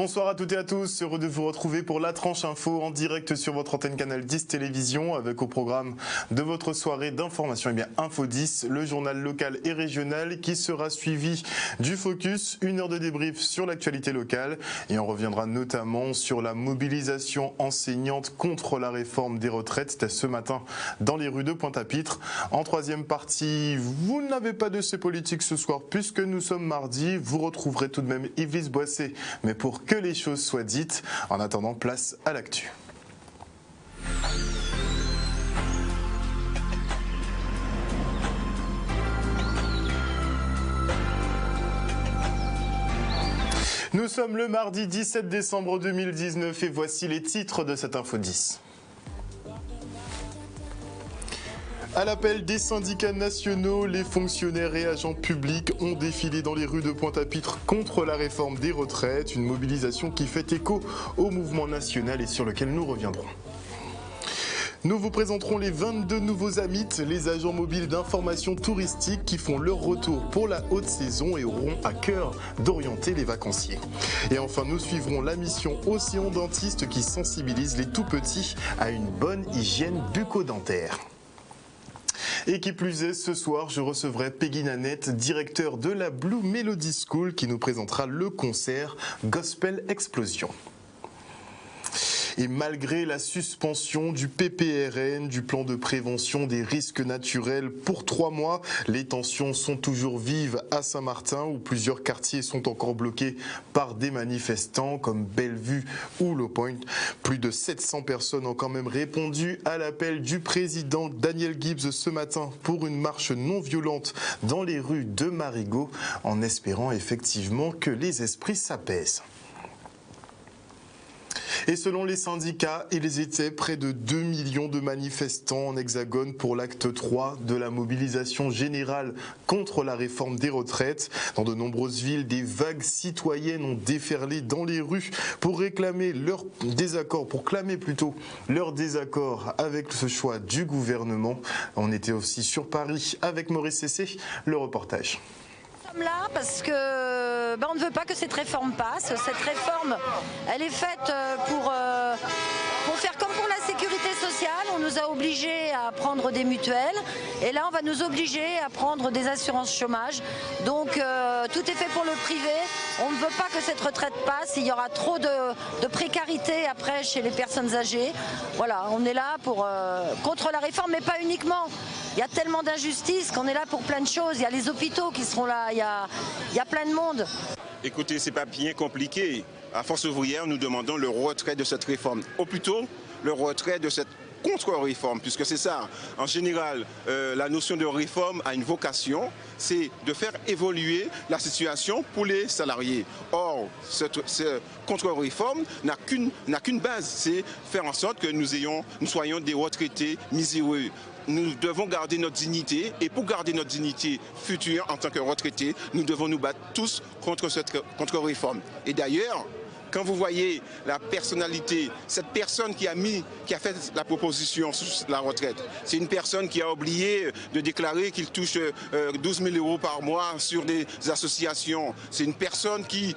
Bonsoir à toutes et à tous, heureux de vous retrouver pour la tranche info en direct sur votre antenne Canal 10 Télévision avec au programme de votre soirée d'information Info 10, le journal local et régional qui sera suivi du focus, une heure de débrief sur l'actualité locale et on reviendra notamment sur la mobilisation enseignante contre la réforme des retraites. C'était ce matin dans les rues de Pointe-à-Pitre. En troisième partie, vous n'avez pas de ces politiques ce soir puisque nous sommes mardi, vous retrouverez tout de même Yves Boissé, mais pour que les choses soient dites. En attendant, place à l'actu. Nous sommes le mardi 17 décembre 2019 et voici les titres de cette Info 10. À l'appel des syndicats nationaux, les fonctionnaires et agents publics ont défilé dans les rues de Pointe-à-Pitre contre la réforme des retraites, une mobilisation qui fait écho au mouvement national et sur lequel nous reviendrons. Nous vous présenterons les 22 nouveaux AMIT, les agents mobiles d'information touristique qui font leur retour pour la haute saison et auront à cœur d'orienter les vacanciers. Et enfin, nous suivrons la mission Océan Dentiste qui sensibilise les tout-petits à une bonne hygiène bucco-dentaire. Et qui plus est, ce soir, je recevrai Peggy Nanette, directeur de la Blue Melody School, qui nous présentera le concert Gospel Explosion. Et malgré la suspension du PPRN, du plan de prévention des risques naturels pour 3 mois, les tensions sont toujours vives à Saint-Martin où plusieurs quartiers sont encore bloqués par des manifestants comme Bellevue ou Low Point. Plus de 700 personnes ont quand même répondu à l'appel du président Daniel Gibbs ce matin pour une marche non violente dans les rues de Marigot en espérant effectivement que les esprits s'apaisent. Et selon les syndicats, ils étaient près de 2 millions de manifestants en Hexagone pour l'acte 3 de la mobilisation générale contre la réforme des retraites. Dans de nombreuses villes, des vagues citoyennes ont déferlé dans les rues pour réclamer leur désaccord, leur désaccord avec ce choix du gouvernement. On était aussi sur Paris avec Maurice Cessé, le reportage. Nous sommes là parce que on ne veut pas que cette réforme passe. Cette réforme, elle est faite pour faire comme pour la sécurité sociale. On nous a obligés à prendre des mutuelles et là on va nous obliger à prendre des assurances chômage. Donc tout est fait pour le privé. On ne veut pas que cette retraite passe. Il y aura trop de précarité après chez les personnes âgées. Voilà, on est là contre la réforme, mais pas uniquement. Il y a tellement d'injustices qu'on est là pour plein de choses. Il y a les hôpitaux qui seront là, il y a plein de monde. Écoutez, c'est pas bien compliqué. À Force ouvrière, nous demandons le retrait de cette réforme. Ou plutôt, le retrait de cette contre-réforme, puisque c'est ça. En général, la notion de réforme a une vocation, c'est de faire évoluer la situation pour les salariés. Or, cette contre-réforme n'a qu'une base, c'est faire en sorte que nous soyons des retraités miséreux. Nous devons garder notre dignité et pour garder notre dignité future en tant que retraités, nous devons nous battre tous contre cette contre-réforme. Et d'ailleurs, quand vous voyez la personnalité, cette personne qui a fait la proposition sur la retraite, c'est une personne qui a oublié de déclarer qu'il touche 12 000 € par mois sur des associations. C'est une personne qui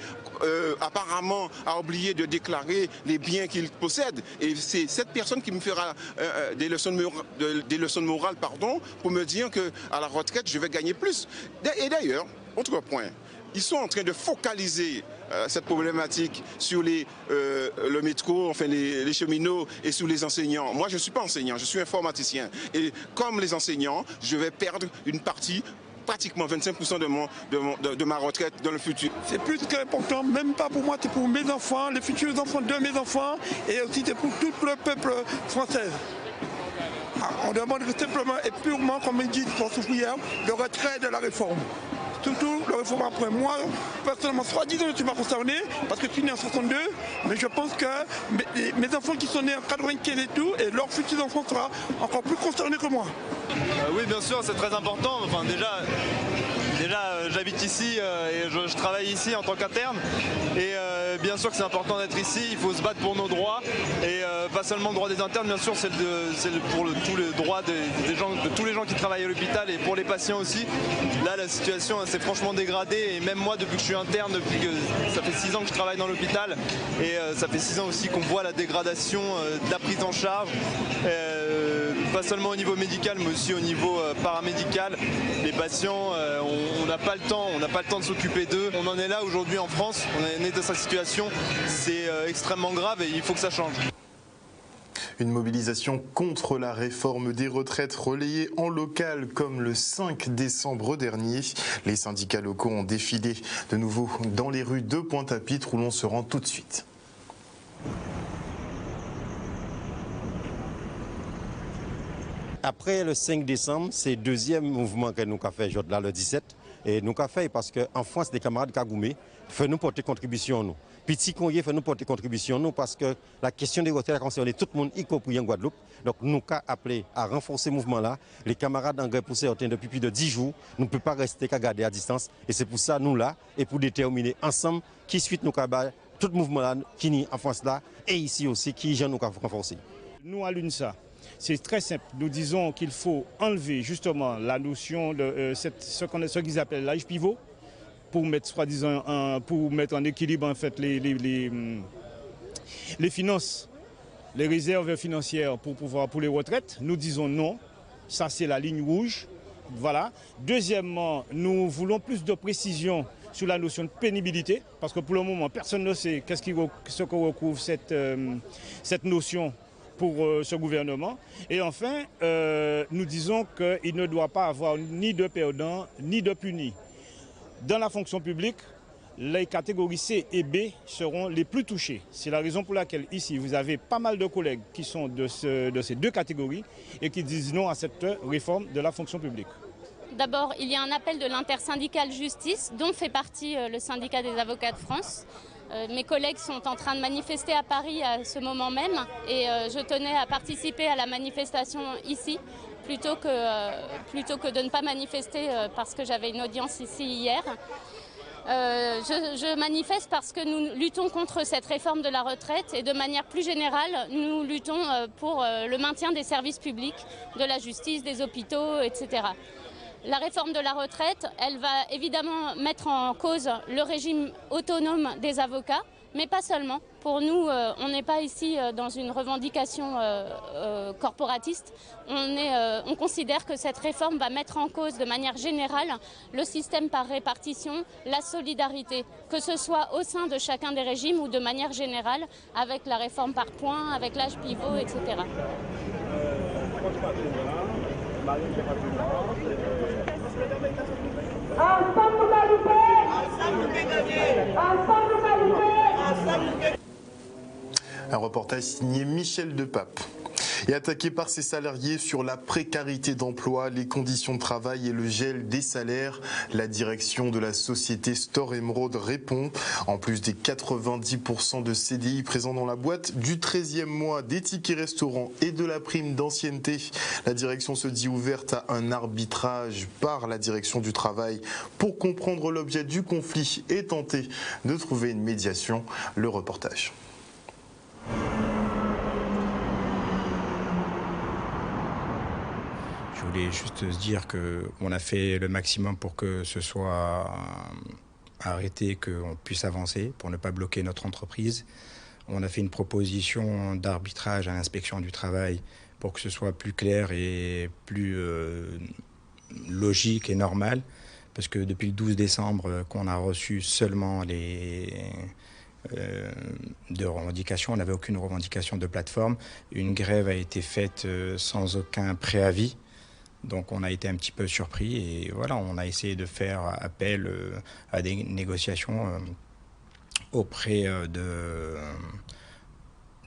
apparemment a oublié de déclarer les biens qu'il possède. Et c'est cette personne qui me fera des leçons de morale pour me dire qu'à la retraite, je vais gagner plus. Et d'ailleurs, autre point, ils sont en train de focaliser cette problématique sur le métro, enfin les cheminots et sur les enseignants. Moi, je ne suis pas enseignant, je suis informaticien. Et comme les enseignants, je vais perdre une partie, pratiquement 25% de ma retraite dans le futur. C'est plus qu'important, même pas pour moi, c'est pour mes enfants, les futurs enfants de mes enfants, et aussi c'est pour tout le peuple français. On demande simplement et purement, comme il dit Force ouvrière, le retrait de la réforme. Surtout le réforme après. Moi, personnellement, soi-disant, je ne suis pas concerné parce que je suis né en 62, mais je pense que mes enfants qui sont nés en 95 et tout, et leurs futurs enfants seront encore plus concernés que moi. Oui, bien sûr, c'est très important. Enfin, déjà j'habite ici et je travaille ici en tant qu'interne. Et bien sûr que c'est important d'être ici, il faut se battre pour nos droits. Et pas seulement le droit des internes, bien sûr, c'est pour tous les droits de tous les gens qui travaillent à l'hôpital et pour les patients aussi. Là, la situation s'est franchement dégradée et même moi, depuis que je suis interne, depuis que ça fait 6 ans que je travaille dans l'hôpital et ça fait 6 ans aussi qu'on voit la dégradation de la prise en charge, pas seulement au niveau médical, mais aussi au niveau paramédical. Les patients, on n'a pas le temps de s'occuper d'eux. On en est là aujourd'hui en France, on est dans cette situation, c'est extrêmement grave et il faut que ça change. Une mobilisation contre la réforme des retraites relayée en local comme le 5 décembre dernier. Les syndicats locaux ont défilé de nouveau dans les rues de Pointe-à-Pitre où l'on se rend tout de suite. Après le 5 décembre, c'est le deuxième mouvement que nous avons fait aujourd'hui, le 17. Et nous avons fait parce qu'en France, des camarades Kagoumé font nous porter contribution. Nous. Petit Conye fait nous porter contribution nous, parce que la question des retraites a concerné tout le monde, y compris en Guadeloupe. Donc nous avons appelé à renforcer ce mouvement-là. Les camarades en grève pour certains depuis plus de 10 jours. Nous ne pouvons pas rester qu'à garder à distance. Et c'est pour ça nous là, et pour déterminer ensemble qui suite nous avons tout le mouvement-là qui est en France là, et ici aussi, qui nous avons renforcé. Nous, à l'UNSA, c'est très simple. Nous disons qu'il faut enlever justement la notion de ce qu'ils appellent l'âge pivot pour mettre soi-disant pour mettre en équilibre en fait les finances, les réserves financières pour les retraites. Nous disons non, ça c'est la ligne rouge. Voilà. Deuxièmement, nous voulons plus de précision sur la notion de pénibilité, parce que pour le moment, personne ne sait ce que recouvre cette notion pour ce gouvernement. Et enfin, nous disons qu'il ne doit pas avoir ni de perdants, ni de punis. Dans la fonction publique, les catégories C et B seront les plus touchées. C'est la raison pour laquelle ici, vous avez pas mal de collègues qui sont de ces deux catégories et qui disent non à cette réforme de la fonction publique. D'abord, il y a un appel de l'intersyndicale justice, dont fait partie le syndicat des avocats de France. Mes collègues sont en train de manifester à Paris à ce moment même et je tenais à participer à la manifestation ici plutôt que de ne pas manifester parce que j'avais une audience ici hier. Je manifeste parce que nous luttons contre cette réforme de la retraite et de manière plus générale, nous luttons pour le maintien des services publics, de la justice, des hôpitaux, etc. La réforme de la retraite, elle va évidemment mettre en cause le régime autonome des avocats, mais pas seulement. Pour nous, on n'est pas ici dans une revendication corporatiste. On considère que cette réforme va mettre en cause de manière générale le système par répartition, la solidarité, que ce soit au sein de chacun des régimes ou de manière générale, avec la réforme par points, avec l'âge pivot, etc. Un reportage signé Michel Depape. Et attaqué par ses salariés sur la précarité d'emploi, les conditions de travail et le gel des salaires, la direction de la société Store Emerald répond. En plus des 90% de CDI présents dans la boîte, du 13e mois, des tickets restaurants et de la prime d'ancienneté, la direction se dit ouverte à un arbitrage par la direction du travail pour comprendre l'objet du conflit et tenter de trouver une médiation. Le reportage. Je voulais juste dire qu'on a fait le maximum pour que ce soit arrêté, qu'on puisse avancer, pour ne pas bloquer notre entreprise. On a fait une proposition d'arbitrage à l'inspection du travail pour que ce soit plus clair et plus logique et normal. Parce que depuis le 12 décembre qu'on a reçu seulement les de revendications, on n'avait aucune revendication de plateforme. Une grève a été faite sans aucun préavis. Donc on a été un petit peu surpris et voilà, on a essayé de faire appel à des négociations auprès de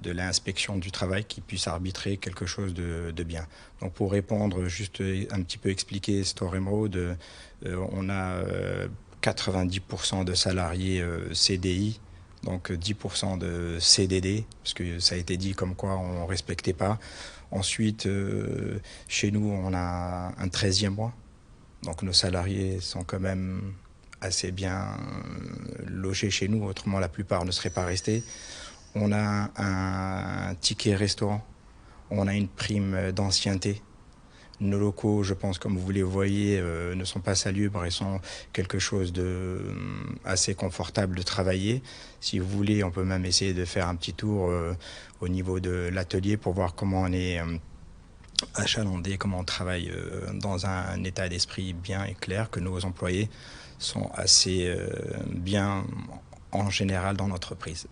l'inspection du travail qui puisse arbitrer quelque chose de bien. Donc pour répondre, juste un petit peu expliquer Store Emerald, on a 90% de salariés CDI, donc 10% de CDD, parce que ça a été dit comme quoi on ne respectait pas. Ensuite, chez nous, on a un 13e mois. Donc nos salariés sont quand même assez bien logés chez nous, autrement la plupart ne seraient pas restés. On a un ticket restaurant, on a une prime d'ancienneté. Nos locaux, je pense, comme vous les voyez, ne sont pas salubres et sont quelque chose de assez confortable de travailler. Si vous voulez, on peut même essayer de faire un petit tour au niveau de l'atelier pour voir comment on est achalandé, comment on travaille dans un état d'esprit bien et clair, que nos employés sont assez bien en général dans l'entreprise.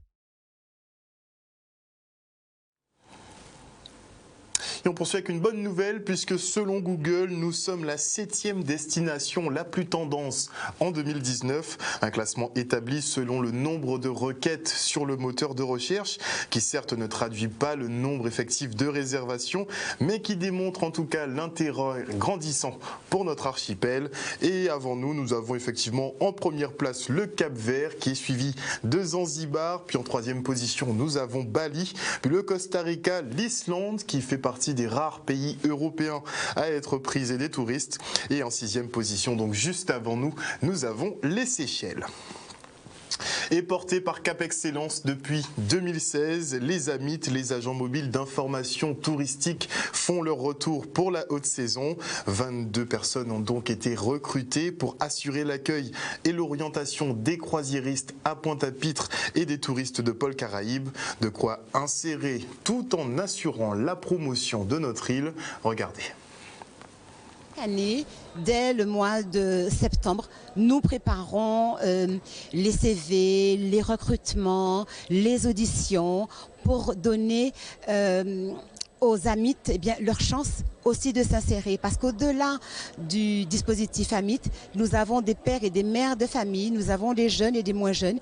Et on poursuit avec une bonne nouvelle puisque selon Google, nous sommes la 7e destination la plus tendance en 2019. Un classement établi selon le nombre de requêtes sur le moteur de recherche qui certes ne traduit pas le nombre effectif de réservations mais qui démontre en tout cas l'intérêt grandissant pour notre archipel. Et avant nous, nous avons effectivement en première place le Cap-Vert qui est suivi de Zanzibar. Puis en 3e position, nous avons Bali, puis le Costa Rica, l'Islande qui fait partie des rares pays européens à être prisés des touristes. Et en 6e position, donc juste avant nous, nous avons les Seychelles. Et porté par Cap Excellence depuis 2016, les AMIT, les agents mobiles d'information touristique, font leur retour pour la haute saison. 22 personnes ont donc été recrutées pour assurer l'accueil et l'orientation des croisiéristes à Pointe-à-Pitre et des touristes de pôle Caraïbes. De quoi insérer tout en assurant la promotion de notre île. Regardez. Année, dès le mois de septembre, nous préparons les CV, les recrutements, les auditions pour donner aux AMIT leur chance aussi de s'insérer. Parce qu'au-delà du dispositif AMIT, nous avons des pères et des mères de famille, nous avons des jeunes et des moins jeunes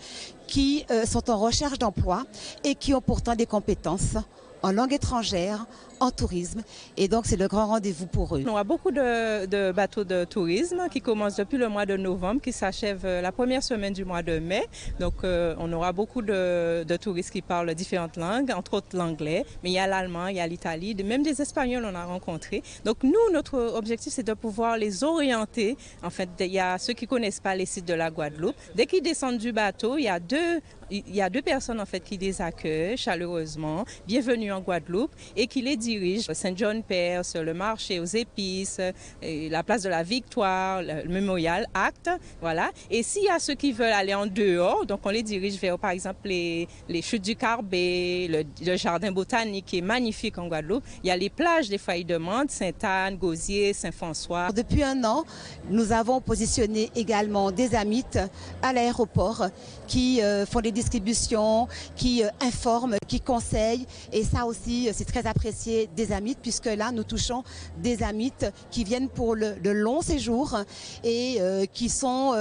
qui sont en recherche d'emploi et qui ont pourtant des compétences en langue étrangère, en tourisme, et donc c'est le grand rendez-vous pour eux. On a beaucoup de bateaux de tourisme qui commencent depuis le mois de novembre, qui s'achèvent la première semaine du mois de mai. Donc on aura beaucoup de touristes qui parlent différentes langues, entre autres l'anglais, mais il y a l'allemand, il y a l'Italie, même des Espagnols on a rencontré. Donc nous, notre objectif c'est de pouvoir les orienter. En fait, il y a ceux qui ne connaissent pas les sites de la Guadeloupe. Dès qu'ils descendent du bateau, il y a deux personnes en fait qui les accueillent chaleureusement, bienvenue en Guadeloupe, et qui les dirigent Saint-John-Perse, le marché aux épices, la place de la Victoire, le mémorial Acte, voilà. Et s'il y a ceux qui veulent aller en dehors, donc on les dirige vers par exemple les chutes du Carbet, le jardin botanique qui est magnifique en Guadeloupe. Il y a les plages des Foyers de Mende, Sainte-Anne, Gosier, Saint-François. Depuis un an, nous avons positionné également des AMIT à l'aéroport qui font des distributions, qui informent, qui conseillent, et ça aussi c'est très apprécié des AMIT, puisque là nous touchons des AMIT qui viennent pour le long séjour et qui sont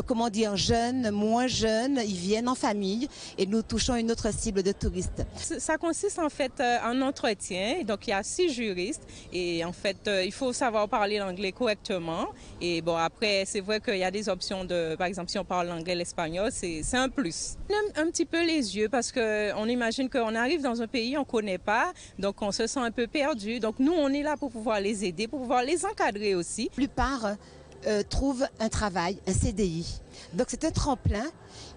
comment dire, jeunes, moins jeunes, ils viennent en famille et nous touchons une autre cible de touristes. Ça consiste en fait en entretien, donc il y a 6 juristes et en fait il faut savoir parler l'anglais correctement, et bon après c'est vrai qu'il y a des options de, par exemple si on parle l'anglais, l'espagnol, c'est un plus. On aime un petit peu les yeux parce qu'on imagine qu'on arrive dans un pays on ne connaît pas, donc on se sent un peu perdu. Donc nous, on est là pour pouvoir les aider, pour pouvoir les encadrer aussi. La plupart trouvent un travail, un CDI. Donc c'est un tremplin.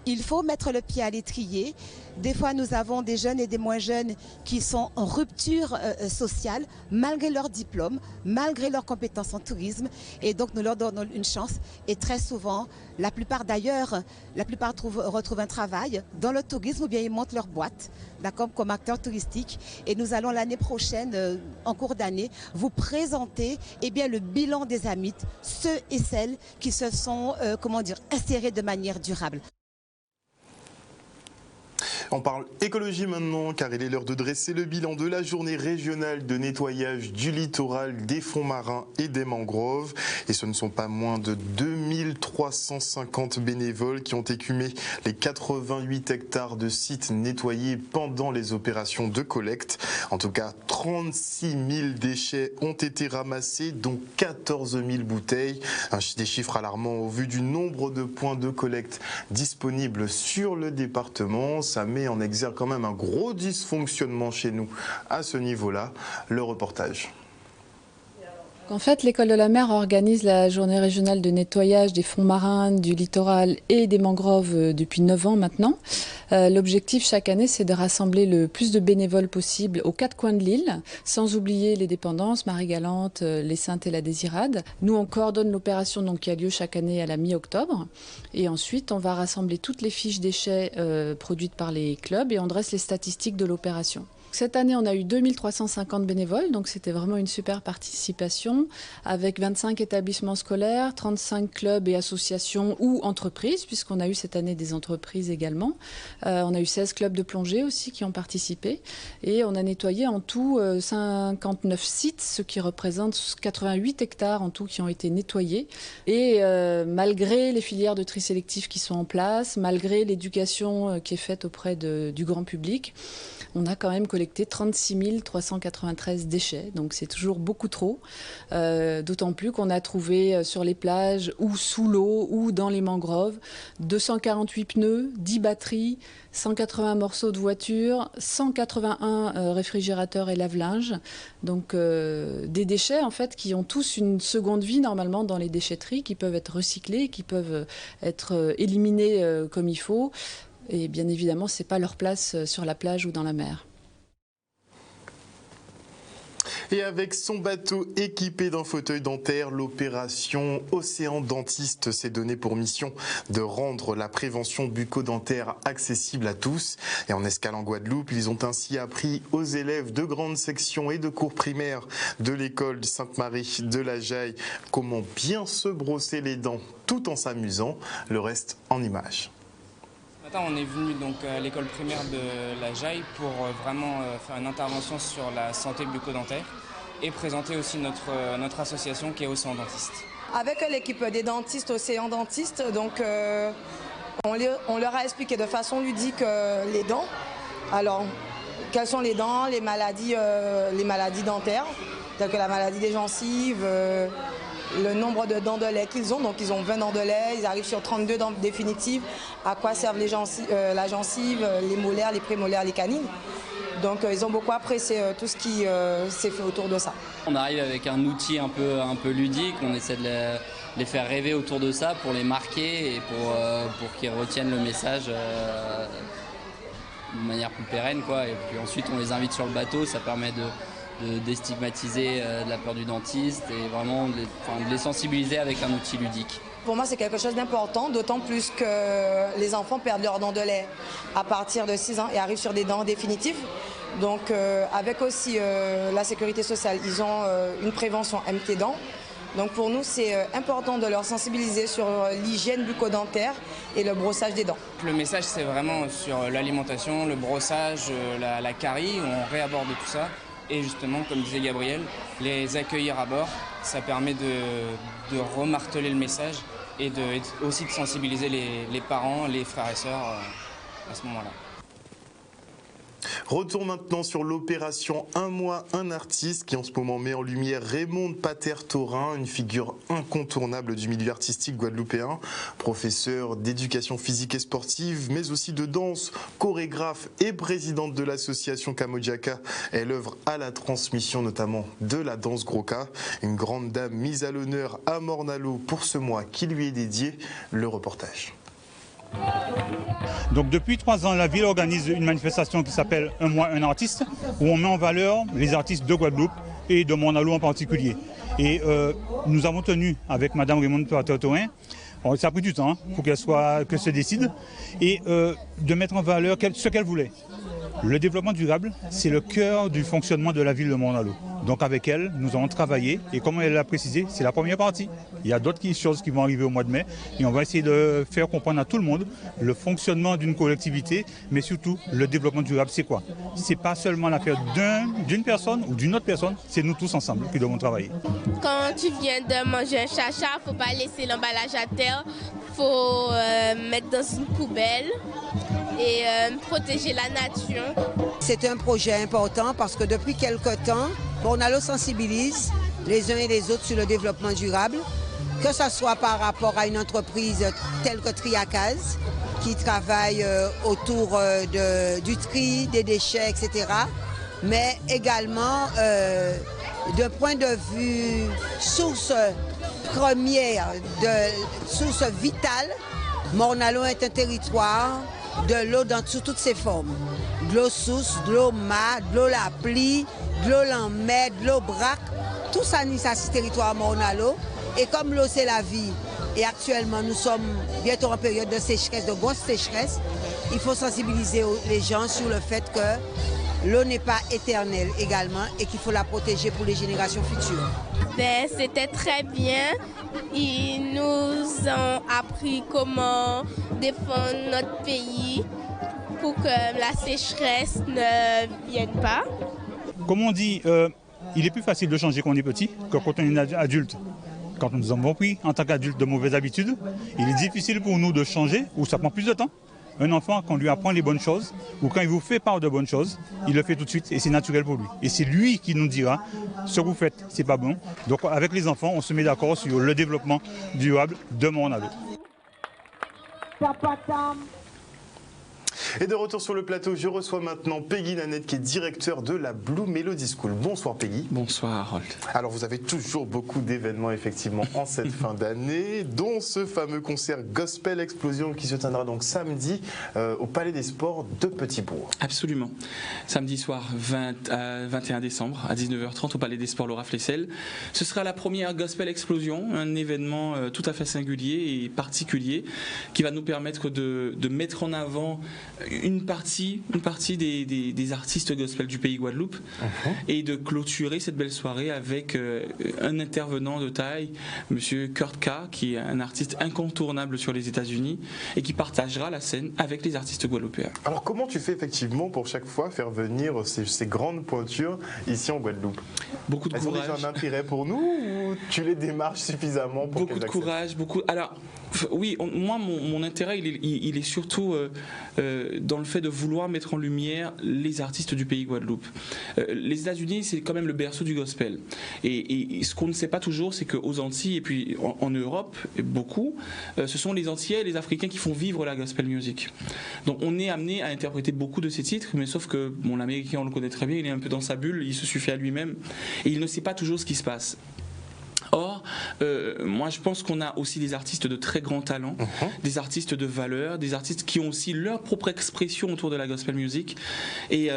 Il faut mettre le pied à l'étrier. Des fois, nous avons des jeunes et des moins jeunes qui sont en rupture sociale, malgré leur diplôme, malgré leurs compétences en tourisme. Et donc, nous leur donnons une chance. Et très souvent, la plupart d'ailleurs, retrouvent un travail dans le tourisme ou bien ils montent leur boîte, d'accord, comme acteurs touristiques. Et nous allons l'année prochaine, en cours d'année, vous présenter le bilan des AMIT, ceux et celles qui se sont insérés de manière durable. On parle écologie maintenant, car il est l'heure de dresser le bilan de la journée régionale de nettoyage du littoral, des fonds marins et des mangroves. Et ce ne sont pas moins de 2350 bénévoles qui ont écumé les 88 hectares de sites nettoyés pendant les opérations de collecte. En tout cas, 36 000 déchets ont été ramassés, dont 14 000 bouteilles. Des chiffres alarmants au vu du nombre de points de collecte disponibles sur le département. Ça met en exergue quand même un gros dysfonctionnement chez nous à ce niveau-là. Le reportage. En fait, l'École de la mer organise la journée régionale de nettoyage des fonds marins, du littoral et des mangroves depuis 9 ans maintenant. L'objectif chaque année, c'est de rassembler le plus de bénévoles possible aux 4 coins de l'île, sans oublier les dépendances, Marie-Galante, les Saintes et la Désirade. Nous, on coordonne l'opération qui a lieu chaque année à la mi-octobre. Et ensuite, on va rassembler toutes les fiches déchets produites par les clubs et on dresse les statistiques de l'opération. Cette année, on a eu 2350 bénévoles, donc c'était vraiment une super participation, avec 25 établissements scolaires, 35 clubs et associations ou entreprises, puisqu'on a eu cette année des entreprises également. On a eu 16 clubs de plongée aussi qui ont participé, et on a nettoyé en tout 59 sites, ce qui représente 88 hectares en tout qui ont été nettoyés. Et malgré les filières de tri sélectif qui sont en place, malgré l'éducation qui est faite auprès du grand public, on a quand même collecté 36 393 déchets, donc c'est toujours beaucoup trop, d'autant plus qu'on a trouvé sur les plages ou sous l'eau ou dans les mangroves 248 pneus, 10 batteries, 180 morceaux de voiture, 181 réfrigérateurs et lave-linge, donc des déchets en fait qui ont tous une seconde vie normalement dans les déchetteries, qui peuvent être recyclés, qui peuvent être éliminés comme il faut. Et bien évidemment, ce n'est pas leur place sur la plage ou dans la mer. Et avec son bateau équipé d'un fauteuil dentaire, l'opération Océan Dentiste s'est donnée pour mission de rendre la prévention bucco-dentaire accessible à tous. Et en escale en Guadeloupe, ils ont ainsi appris aux élèves de grandes sections et de cours primaires de l'école Sainte-Marie de la Jaille comment bien se brosser les dents tout en s'amusant. Le reste en images. On est venu donc à l'école primaire de la Jaille pour vraiment faire une intervention sur la santé bucco-dentaire et présenter aussi notre association qui est Océan Dentiste. Avec l'équipe des dentistes Océan Dentiste, donc, on leur a expliqué de façon ludique les dents. Alors, quelles sont les dents, les maladies dentaires, telles que la maladie des gencives, le nombre de dents de lait qu'ils ont, donc ils ont 20 dents de lait, ils arrivent sur 32 dents définitives, à quoi servent la gencive, les molaires, les prémolaires, les canines. Donc ils ont beaucoup apprécié tout ce qui s'est fait autour de ça. On arrive avec un outil un peu ludique, on essaie de les faire rêver autour de ça pour les marquer et pour qu'ils retiennent le message de manière plus pérenne, quoi. Et puis ensuite on les invite sur le bateau, ça permet de déstigmatiser de la peur du dentiste et vraiment de les sensibiliser avec un outil ludique. Pour moi, c'est quelque chose d'important, d'autant plus que les enfants perdent leurs dents de lait à partir de 6 ans et arrivent sur des dents définitives. Donc avec aussi la sécurité sociale, ils ont une prévention MT-dents. Donc pour nous, c'est important de leur sensibiliser sur l'hygiène bucco-dentaire et le brossage des dents. Le message, c'est vraiment sur l'alimentation, le brossage, la carie, où on réaborde tout ça. Et justement, comme disait Gabriel, les accueillir à bord, ça permet de remarteler le message et aussi de sensibiliser les parents, les frères et sœurs à ce moment-là. Retour maintenant sur l'opération Un mois, un artiste qui en ce moment met en lumière Raymond Pater-Thorin, une figure incontournable du milieu artistique guadeloupéen, professeur d'éducation physique et sportive, mais aussi de danse, chorégraphe et présidente de l'association Kamojaka. Elle œuvre à la transmission notamment de la danse Groka, une grande dame mise à l'honneur à Morne-à-l'Eau pour ce mois qui lui est dédié. Le reportage. Donc depuis 3 ans, la ville organise une manifestation qui s'appelle Un mois, un artiste, où on met en valeur les artistes de Guadeloupe et de Morne-à-l'Eau en particulier. Et nous avons tenu avec Madame Raymond Pater-Thorin, ça a pris du temps pour qu'elle se décide, et de mettre en valeur ce qu'elle voulait. Le développement durable, c'est le cœur du fonctionnement de la ville de Morne-à-l'Eau. Donc avec elle, nous avons travaillé et comme elle l'a précisé, c'est la première partie. Il y a d'autres choses qui vont arriver au mois de mai et on va essayer de faire comprendre à tout le monde le fonctionnement d'une collectivité, mais surtout le développement durable, c'est quoi? C'est pas seulement l'affaire d'une personne ou d'une autre personne, c'est nous tous ensemble qui devons travailler. Quand tu viens de manger un chacha, il ne faut pas laisser l'emballage à terre, il faut mettre dans une poubelle et protéger la nature. C'est un projet important parce que depuis quelque temps, Morne-à-l'Eau sensibilise les uns et les autres sur le développement durable, que ce soit par rapport à une entreprise telle que Triacaz, qui travaille autour du tri, des déchets, etc. Mais également de point de vue source première, source vitale, Morne-à-l'eau est un territoire de l'eau sous toutes ses formes. De l'eau source, de l'eau mat, de l'eau la pluie, de l'eau l'enmer, de l'eau braque. Tout ça n'est pas ce territoire Morne-à-l'eau. Et comme l'eau c'est la vie, et actuellement nous sommes bientôt en période de sécheresse, de grosse sécheresse, il faut sensibiliser les gens sur le fait que l'eau n'est pas éternelle également et qu'il faut la protéger pour les générations futures. C'était très bien. Ils nous ont appris comment défendre notre pays pour que la sécheresse ne vienne pas. Comme on dit, il est plus facile de changer quand on est petit que quand on est adulte. Quand nous avons pris en tant qu'adulte de mauvaises habitudes, il est difficile pour nous de changer ou ça prend plus de temps. Un enfant, quand on lui apprend les bonnes choses ou quand il vous fait part de bonnes choses, il le fait tout de suite et c'est naturel pour lui. Et c'est lui qui nous dira ce que vous faites, c'est pas bon. Donc avec les enfants, on se met d'accord sur le développement durable de Morne-à-l'eau. Et de retour sur le plateau, je reçois maintenant Peggy Nanette qui est directeur de la Blue Melody School. Bonsoir Peggy. Bonsoir Harold. Alors vous avez toujours beaucoup d'événements effectivement en cette fin d'année, dont ce fameux concert Gospel Explosion qui se tiendra donc samedi au Palais des Sports de Petit-Bourg. Absolument. Samedi soir 21 décembre à 19h30 au Palais des Sports Laura Flessel. Ce sera la première Gospel Explosion, un événement tout à fait singulier et particulier qui va nous permettre de mettre en avant une partie des artistes gospel du pays Guadeloupe et de clôturer cette belle soirée avec un intervenant de taille, monsieur Kurt K, qui est un artiste incontournable sur les États-Unis et qui partagera la scène avec les artistes guadeloupéens. Alors comment tu fais effectivement pour chaque fois faire venir ces grandes pointures ici en Guadeloupe? Beaucoup de courage. Elles ont déjà un intérêt pour nous ou tu les démarches suffisamment pour beaucoup de courage, Alors oui, moi mon intérêt il est surtout dans le fait de vouloir mettre en lumière les artistes du pays Guadeloupe. Les États-Unis, c'est quand même le berceau du gospel. Et ce qu'on ne sait pas toujours, c'est qu'aux Antilles et puis en Europe, beaucoup, ce sont les Antillais et les Africains qui font vivre la gospel music. Donc on est amené à interpréter beaucoup de ces titres, mais sauf que l'Américain, on le connaît très bien, il est un peu dans sa bulle, il se suffit à lui-même et il ne sait pas toujours ce qui se passe. Or, moi je pense qu'on a aussi des artistes de très grand talent, des artistes de valeur, des artistes qui ont aussi leur propre expression autour de la gospel music. Et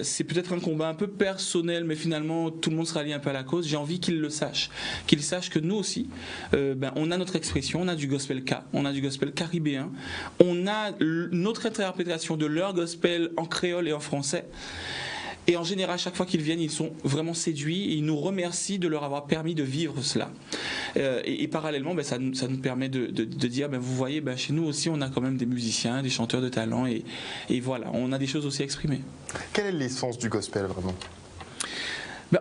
c'est peut-être un combat un peu personnel, mais finalement tout le monde sera lié un peu à la cause. J'ai envie qu'ils le sachent, qu'ils sachent que nous aussi, on a notre expression, on a du gospel K, on a du gospel caribéen, on a notre interprétation de leur gospel en créole et en français. Et en général, chaque fois qu'ils viennent, ils sont vraiment séduits et ils nous remercient de leur avoir permis de vivre cela. Et parallèlement, ça nous permet de dire, vous voyez, chez nous aussi, on a quand même des musiciens, des chanteurs de talent et voilà, on a des choses aussi à exprimer. Quelle est l'essence du gospel vraiment ?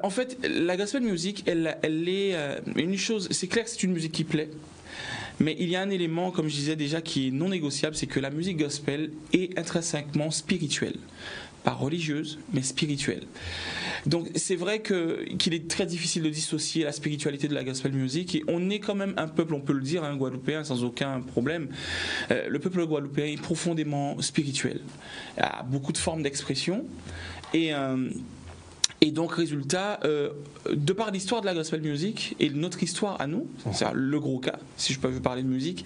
En fait, la gospel music, elle est une chose, c'est clair que c'est une musique qui plaît. Mais il y a un élément, comme je disais déjà, qui est non négociable, c'est que la musique gospel est intrinsèquement spirituelle. Pas religieuse, mais spirituelle. Donc c'est vrai qu'il est très difficile de dissocier la spiritualité de la gospel music et on est quand même un peuple, on peut le dire, guadeloupéen sans aucun problème. Le peuple guadeloupéen est profondément spirituel. Il y a beaucoup de formes d'expression et donc, résultat, de par l'histoire de la gospel music et notre histoire à nous, c'est-à-dire le gros cas, si je peux parler de musique,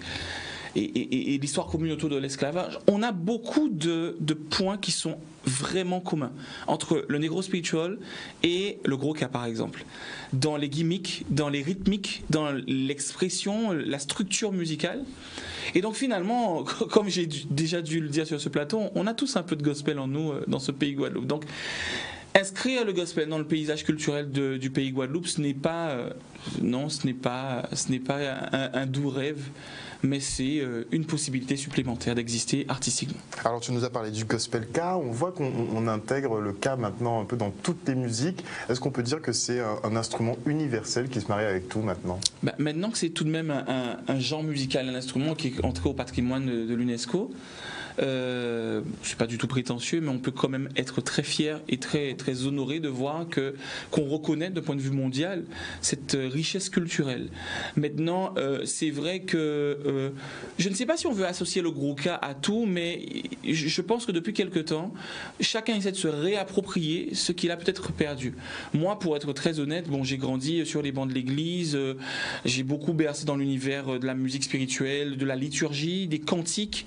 et l'histoire commune autour de l'esclavage, on a beaucoup de points qui sont vraiment communs entre le négro spiritual et le gros cas, par exemple. Dans les gimmicks, dans les rythmiques, dans l'expression, la structure musicale. Et donc finalement, comme j'ai déjà dû le dire sur ce plateau, on a tous un peu de gospel en nous dans ce pays Guadeloupe. Donc, inscrire le gospel dans le paysage culturel du pays Guadeloupe, ce n'est pas un doux rêve, mais c'est une possibilité supplémentaire d'exister artistiquement. Alors tu nous as parlé du gospel K, on voit qu'on intègre le K maintenant un peu dans toutes les musiques. Est-ce qu'on peut dire que c'est un instrument universel qui se marie avec tout maintenant ? Maintenant que c'est tout de même un genre musical, un instrument qui est entré au patrimoine de l'UNESCO, je ne suis pas du tout prétentieux, mais on peut quand même être très fier et très, très honoré de voir qu'on reconnaît d'un point de vue mondial cette richesse culturelle. Maintenant, c'est vrai que je ne sais pas si on veut associer le gros cas à tout, mais je pense que depuis quelque temps, chacun essaie de se réapproprier ce qu'il a peut-être perdu. Moi, pour être très honnête, bon, j'ai grandi sur les bancs de l'église, j'ai beaucoup bercé dans l'univers de la musique spirituelle, de la liturgie, des cantiques.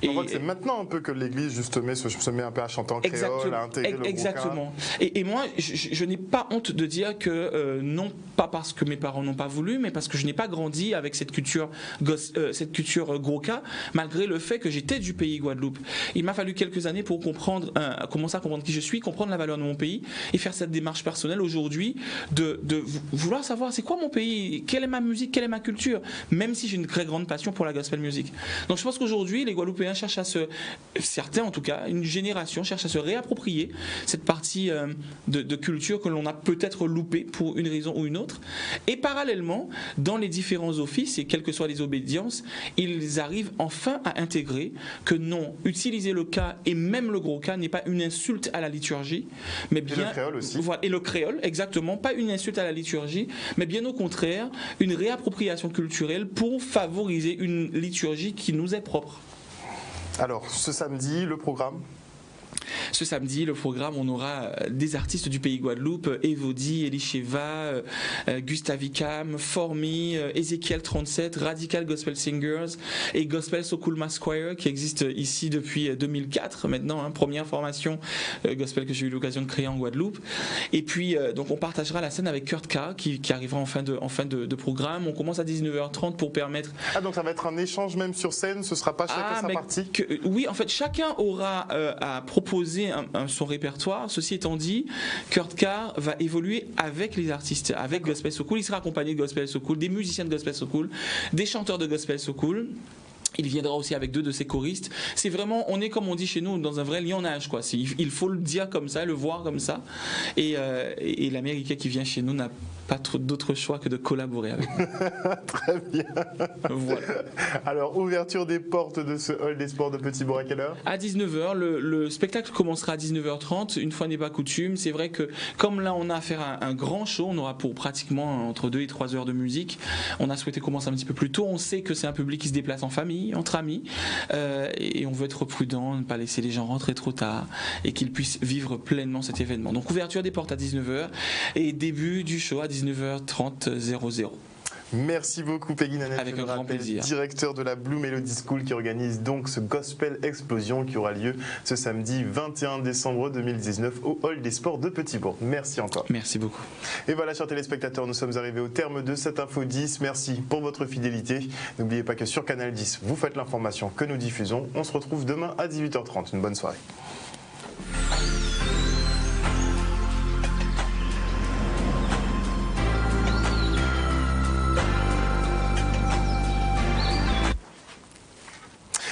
On voit que c'est maintenant un peu que l'église justement se met un peu à chanter en créole, à intégrer le exactement. Et moi, je n'ai pas honte de dire que non pas parce que mes parents n'ont pas voulu, mais parce que je n'ai pas grandi avec cette culture gros cas, malgré le fait que j'étais du pays Guadeloupe. Il m'a fallu quelques années pour comprendre, commencer à comprendre qui je suis, comprendre la valeur de mon pays et faire cette démarche personnelle aujourd'hui de vouloir savoir c'est quoi mon pays, quelle est ma musique, quelle est ma culture, même si j'ai une très grande passion pour la gospel music. Donc je pense qu'aujourd'hui les Guadeloupéens cherchent certains en tout cas, une génération cherche à se réapproprier cette partie de culture que l'on a peut-être loupée pour une raison ou une autre. Et parallèlement, dans les différents offices et quelles que soient les obédiences, ils arrivent enfin à intégrer que non, utiliser le cas et même le gros cas n'est pas une insulte à la liturgie, mais bien et le créole aussi. Voilà, et le créole, exactement, pas une insulte à la liturgie, mais bien au contraire, une réappropriation culturelle pour favoriser une liturgie qui nous est propre. Alors, ce samedi, le programme ? Ce samedi, le programme, on aura des artistes du pays Guadeloupe, Evody, Elisheva, Gustavicam, Formi, Ezekiel 37, Radical Gospel Singers et Gospel So Cool Mass Choir qui existe ici depuis 2004 maintenant, première formation gospel que j'ai eu l'occasion de créer en Guadeloupe. Et puis donc on partagera la scène avec Kurt K qui arrivera en fin de programme. On commence à 19h30 pour permettre... Ah donc ça va être un échange même sur scène, ce sera pas chacun sa partie oui, en fait chacun aura à proposer son répertoire. Ceci étant dit, Kurt Carr va évoluer avec les artistes, avec Gospel So Cool. Il sera accompagné de Gospel So Cool, des musiciens de Gospel So Cool, des chanteurs de Gospel So Cool. Il viendra aussi avec 2 de ses choristes. C'est vraiment, on est comme on dit chez nous, dans un vrai lionnage, quoi. Il faut le dire comme ça, le voir comme ça. Et l'Américain qui vient chez nous n'a pas d'autre choix que de collaborer avec nous. Très bien. Voilà. Alors, ouverture des portes de ce hall des sports de Petit-Bourg à quelle heure ? À 19h. Le spectacle commencera à 19h30. Une fois n'est pas coutume. C'est vrai que comme là, on a affaire à un grand show, on aura pour pratiquement entre 2 et 3 heures de musique. On a souhaité commencer un petit peu plus tôt. On sait que c'est un public qui se déplace en famille, entre amis, et on veut être prudent, ne pas laisser les gens rentrer trop tard et qu'ils puissent vivre pleinement cet événement. Donc ouverture des portes à 19h et début du show à 19h30 00. Merci beaucoup Peggy Nanette, avec un grand plaisir. Directeur de la Blue Melody School qui organise donc ce Gospel Explosion qui aura lieu ce samedi 21 décembre 2019 au hall des sports de Petit-Bourg. Merci encore. Merci beaucoup. Et voilà, chers téléspectateurs, nous sommes arrivés au terme de cette Info 10. Merci pour votre fidélité. N'oubliez pas que sur Canal 10, vous faites l'information que nous diffusons. On se retrouve demain à 18h30. Une bonne soirée.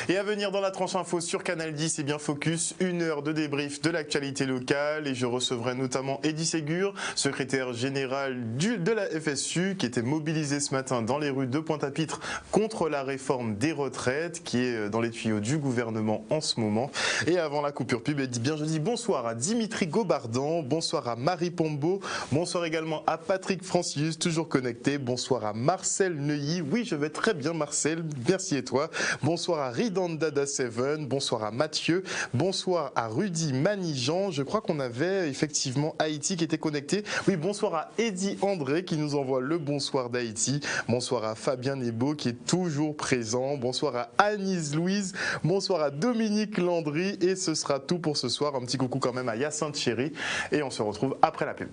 Et à venir dans la tranche info sur Canal 10, et bien Focus, 1 heure de débrief de l'actualité locale. Et je recevrai notamment Eddy Ségur, secrétaire général de la FSU, qui était mobilisé ce matin dans les rues de Pointe-à-Pitre contre la réforme des retraites, qui est dans les tuyaux du gouvernement en ce moment. Et avant la coupure pub, je dis bonsoir à Dimitri Gobardan, bonsoir à Marie Pombo, bonsoir également à Patrick Francius, toujours connecté, bonsoir à Marcel Neuilly. Oui, je vais très bien Marcel, merci et toi. Bonsoir à Ridan Dada Seven, bonsoir à Mathieu, bonsoir à Rudy Manijan, je crois qu'on avait effectivement Haïti qui était connecté. Oui, bonsoir à Eddy André qui nous envoie le bonsoir d'Haïti, bonsoir à Fabien Nebo qui est toujours présent, bonsoir à Anise Louise, bonsoir à Dominique Landry et ce sera tout pour ce soir. Un petit coucou quand même à Hyacinthe Chéri et on se retrouve après la pub.